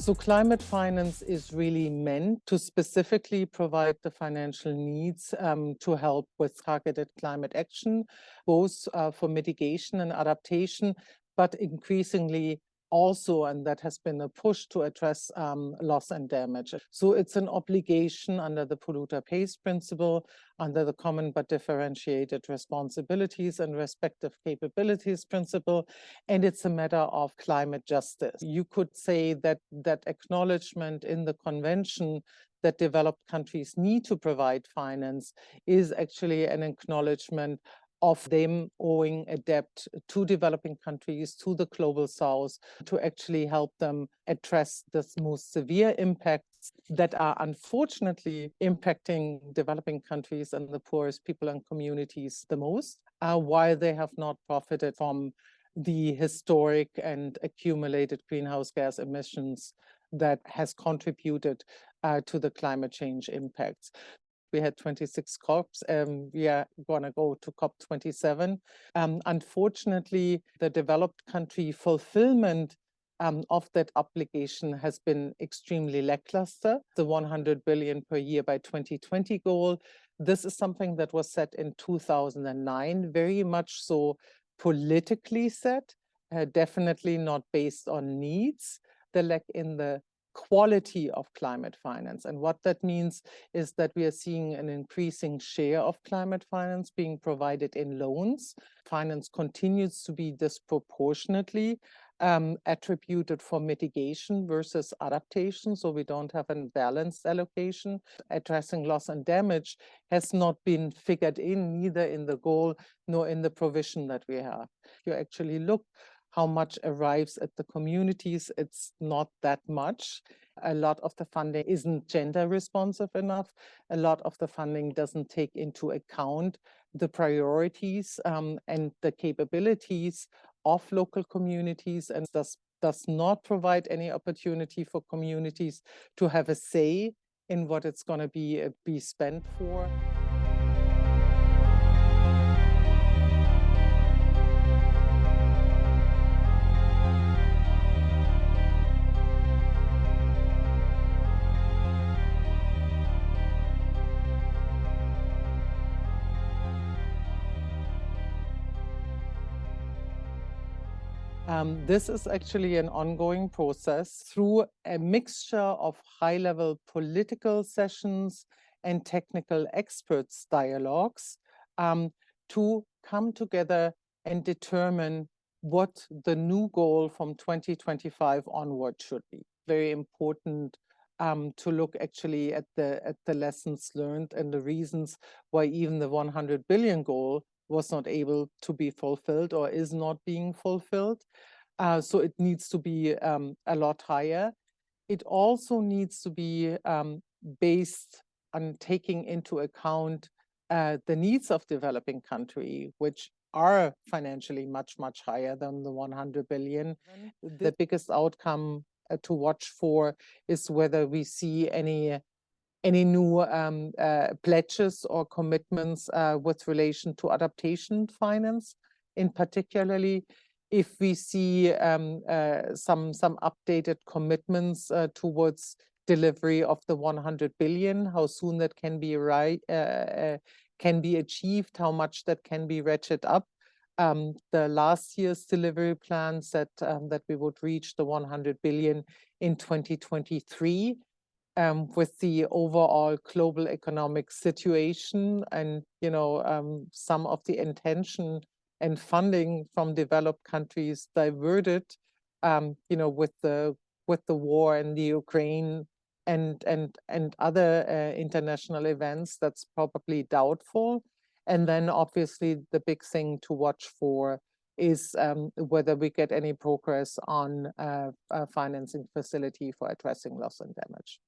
So climate finance is really meant to specifically provide the financial needs to help with targeted climate action, both for mitigation and adaptation, but increasingly also, and that has been a push to address loss and damage. So it's an obligation under the polluter pays principle, under the common but differentiated responsibilities and respective capabilities principle, and it's a matter of climate justice. You could say that that acknowledgement in the convention that developed countries need to provide finance is actually an acknowledgement of them owing a debt to developing countries, to the global south, to actually help them address the most severe impacts that are unfortunately impacting developing countries and the poorest people and communities the most, while they have not profited from the historic and accumulated greenhouse gas emissions that has contributed to the climate change impacts. We had 26 COPs. We are going to go to COP27. Unfortunately, the developed country fulfillment of that obligation has been extremely lackluster. The 100 billion per year by 2020 goal. This is something that was set in 2009, very much so politically set, definitely not based on needs. The lack in the quality of climate finance. And what that means is that we are seeing an increasing share of climate finance being provided in loans. Finance continues to be disproportionately attributed for mitigation versus adaptation, so we don't have a balanced allocation. Addressing loss and damage has not been figured in, neither in the goal nor in the provision that we have. If you actually look how much arrives at the communities, it's not that much. A lot of the funding isn't gender responsive enough. A lot of the funding doesn't take into account the priorities and the capabilities of local communities, and does not provide any opportunity for communities to have a say in what it's going to be spent for. This is actually an ongoing process through a mixture of high-level political sessions and technical experts dialogues to come together and determine what the new goal from 2025 onward should be. Very important to look actually at the lessons learned and the reasons why even the 100 billion goal was not able to be fulfilled or is not being fulfilled. So it needs to be a lot higher. It also needs to be based on taking into account the needs of developing country, which are financially much, much higher than the 100 billion. The biggest outcome to watch for is whether we see any new pledges or commitments with relation to adaptation finance, in particularly if we see some updated commitments towards delivery of the 100 billion, how soon that can be achieved, how much that can be ratcheted up. The last year's delivery plan said that we would reach the 100 billion in 2023. With the overall global economic situation and some of the intention and funding from developed countries diverted with the war in the Ukraine and other international events, that's probably doubtful. And then obviously the big thing to watch for is whether we get any progress on a financing facility for addressing loss and damage.